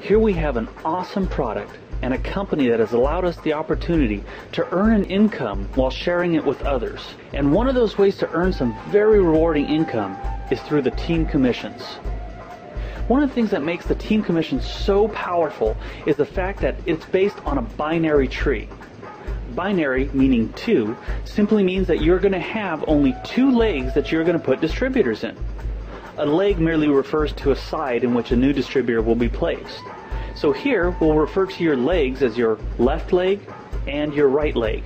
Here we have an awesome product and a company that has allowed us the opportunity to earn an income while sharing it with others. And one of those ways to earn some very rewarding income is through the team commissions. One of the things that makes the team commission so powerful is the fact that it's based on a binary tree. Binary, meaning two, simply means that you're going to have only two legs that you're going to put distributors in. A leg merely refers to a side in which a new distributor will be placed. So here we'll refer to your legs as your left leg and your right leg.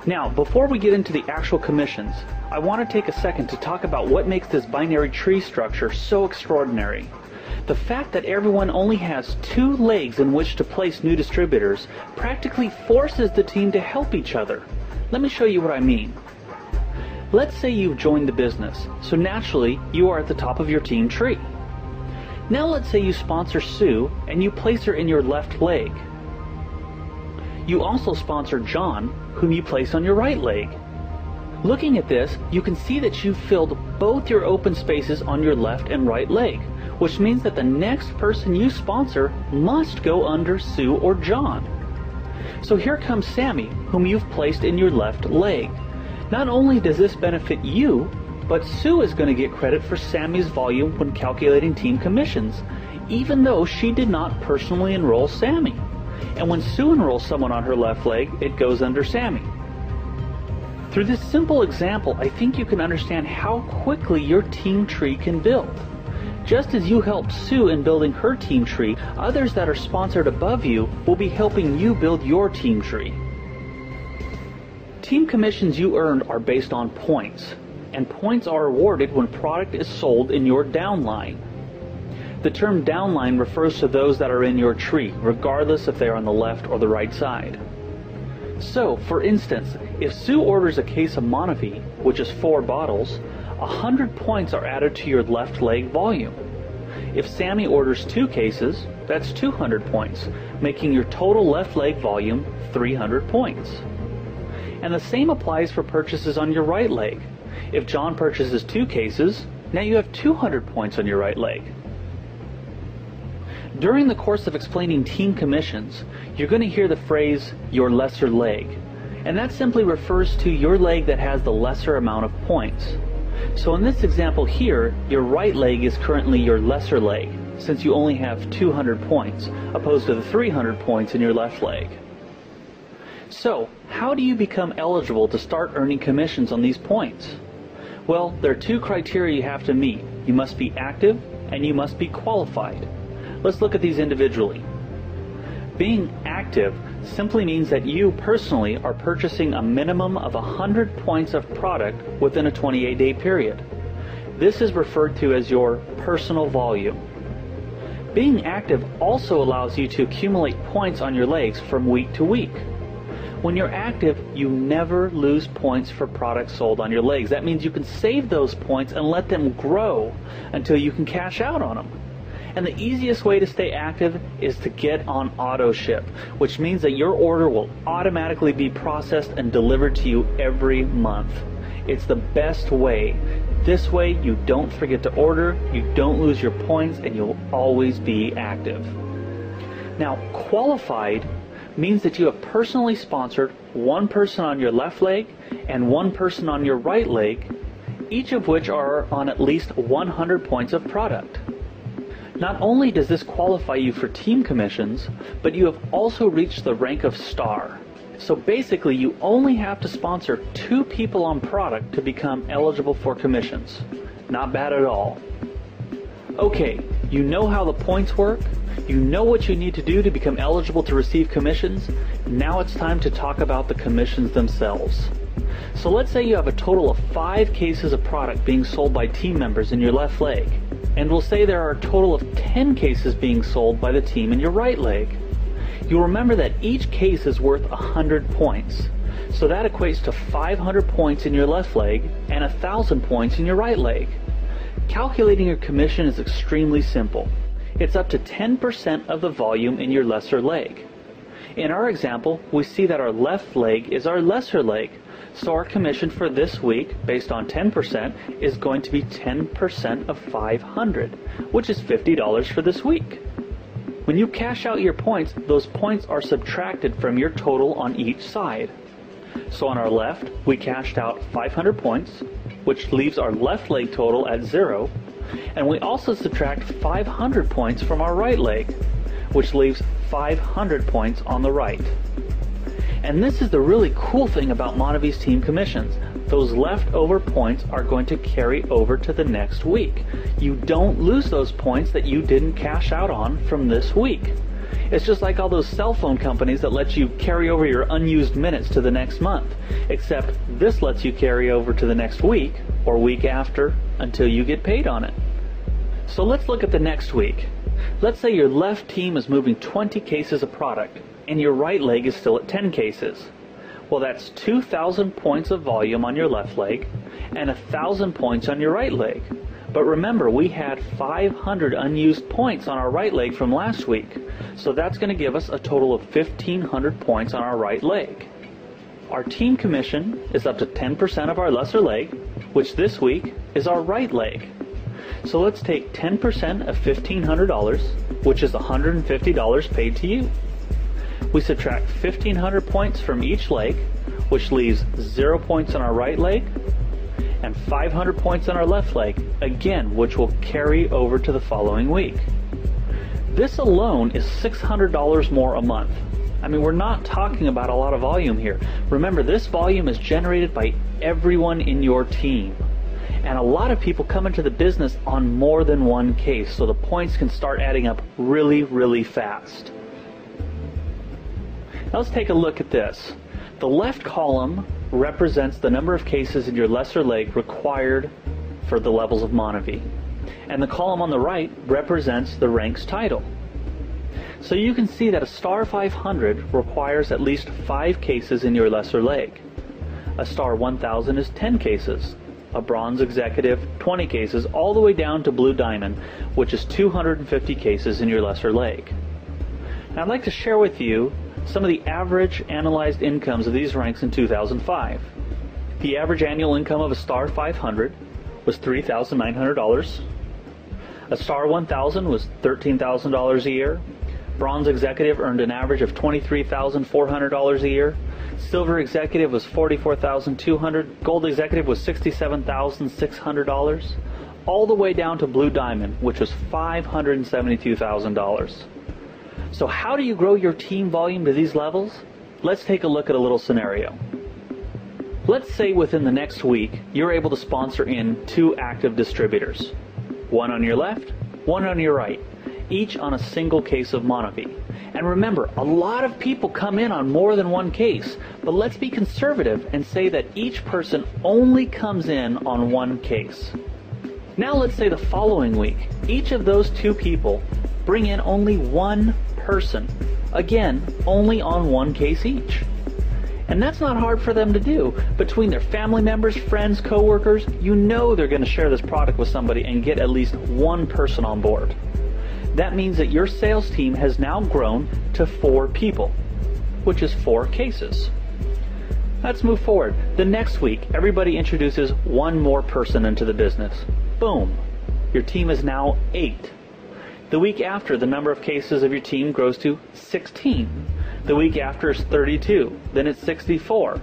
Now, before we get into the actual commissions, I want to take a second to talk about what makes this binary tree structure so extraordinary. The fact that everyone only has two legs in which to place new distributors practically forces the team to help each other. Let me show you what I mean. Let's say you've joined the business, so naturally you are at the top of your team tree. Now let's say you sponsor Sue and you place her in your left leg. You also sponsor John, whom you place on your right leg. Looking at this, you can see that you've filled both your open spaces on your left and right leg, which means that the next person you sponsor must go under Sue or John. So here comes Sammy, whom you've placed in your left leg. Not only does this benefit you, but Sue is going to get credit for Sammy's volume when calculating team commissions, even though she did not personally enroll Sammy. And when Sue enrolls someone on her left leg, it goes under Sammy. Through this simple example, I think you can understand how quickly your team tree can build. Just as you helped Sue in building her team tree, others that are sponsored above you will be helping you build your team tree. Team commissions you earned are based on points, and points are awarded when product is sold in your downline. The term downline refers to those that are in your tree, regardless if they are on the left or the right side. So, for instance, if Sue orders a case of Monavie, which is 4 bottles, 100 points are added to your left leg volume. If Sammy orders 2 cases, that's 200 points, making your total left leg volume 300 points. And the same applies for purchases on your right leg. If John purchases 2 cases, now you have 200 points on your right leg. During the course of explaining team commissions, you're going to hear the phrase, your lesser leg. And that simply refers to your leg that has the lesser amount of points. So in this example here, your right leg is currently your lesser leg, since you only have 200 points, opposed to the 300 points in your left leg. So, how do you become eligible to start earning commissions on these points? Well, there are 2 criteria you have to meet. You must be active and you must be qualified. Let's look at these individually. Being active simply means that you personally are purchasing a minimum of 100 points of product within a 28-day period. This is referred to as your personal volume. Being active also allows you to accumulate points on your legs from week to week. When you're active, you never lose points for products sold on your legs. That means you can save those points and let them grow until you can cash out on them. And the easiest way to stay active is to get on auto ship, which means that your order will automatically be processed and delivered to you every month. It's the best way. This way you don't forget to order, you don't lose your points, and you'll always be active. Now, qualified means that you have personally sponsored 1 person on your left leg and 1 person on your right leg, each of which are on at least 100 points of product. Not only does this qualify you for team commissions, but you have also reached the rank of star. So basically, you only have to sponsor 2 people on product to become eligible for commissions. Not bad at all. Okay, you know how the points work. You know what you need to do to become eligible to receive commissions. Now it's time to talk about the commissions themselves. So let's say you have a total of 5 cases of product being sold by team members in your left leg. And we'll say there are a total of 10 cases being sold by the team in your right leg. You'll remember that each case is worth 100 points. So that equates to 500 points in your left leg and 1,000 points in your right leg. Calculating your commission is extremely simple. It's up to 10% of the volume in your lesser leg. In our example, we see that our left leg is our lesser leg, so our commission for this week, based on 10%, is going to be 10% of 500, which is $50 for this week. When you cash out your points, those points are subtracted from your total on each side. So on our left, we cashed out 500 points, which leaves our left leg total at 0, and we also subtract 500 points from our right leg, which leaves 500 points on the right. And this is the really cool thing about Monavi's team commissions. Those leftover points are going to carry over to the next week. You don't lose those points that you didn't cash out on from this week. It's just like all those cell phone companies that let you carry over your unused minutes to the next month, except this lets you carry over to the next week or week after until you get paid on it. So let's look at the next week. Let's say your left team is moving 20 cases of product and your right leg is still at 10 cases. Well, that's 2,000 points of volume on your left leg and 1,000 points on your right leg. But remember, we had 500 unused points on our right leg from last week, so that's going to give us a total of 1,500 points on our right leg. Our team commission is up to 10% of our lesser leg, which this week is our right leg. So let's take 10% of $1,500, which is $150 paid to you. We subtract 1,500 points from each leg, which leaves 0 points on our right leg, and 500 points on our left leg, again, which will carry over to the following week. This alone is $600 more a month. I mean, we're not talking about a lot of volume here. Remember, this volume is generated by everyone in your team. And a lot of people come into the business on more than one case, so the points can start adding up really, really fast. Now let's take a look at this. The left column represents the number of cases in your lesser leg required for the levels of Monavi. And the column on the right represents the rank's title. So you can see that a star 500 requires at least 5 cases in your lesser leg. A star 1000 is 10 cases. A bronze executive, 20 cases, all the way down to blue diamond, which is 250 cases in your lesser leg. Now I'd like to share with you some of the average analyzed incomes of these ranks in 2005. The average annual income of a star 500 was $3,900. A star 1000 was $13,000 a year. Bronze executive earned an average of $23,400 a year. Silver executive was $44,200. Gold executive was $67,600. All the way down to blue diamond, which was $572,000. So how do you grow your team volume to these levels? Let's take a look at a little scenario. Let's say within the next week, you're able to sponsor in 2 active distributors. One on your left, one on your right, each on a single case of Monavi. And remember, a lot of people come in on more than one case, but let's be conservative and say that each person only comes in on one case. Now let's say the following week, each of those 2 people bring in only one person, again, only on one case each. And that's not hard for them to do. Between their family members, friends, coworkers, you know they're going to share this product with somebody and get at least one person on board. That means that your sales team has now grown to 4 people, which is 4 cases. Let's move forward. The next week, everybody introduces one more person into the business. Boom. Your team is now 8. The week after, the number of cases of your team grows to 16. The week after is 32. Then it's 64.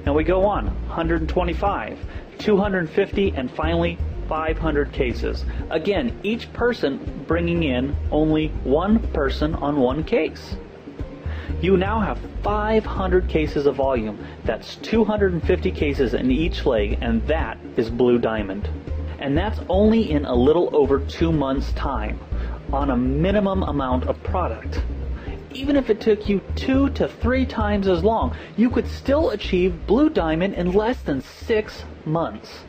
And we go on, 125, 250, and finally 500 cases. Again, each person bringing in only one person on one case. You now have 500 cases of volume. That's 250 cases in each leg, and that is blue diamond. And that's only in a little over 2 months' time, on a minimum amount of product. Even if it took you 2 to 3 times as long, you could still achieve blue diamond in less than 6 months.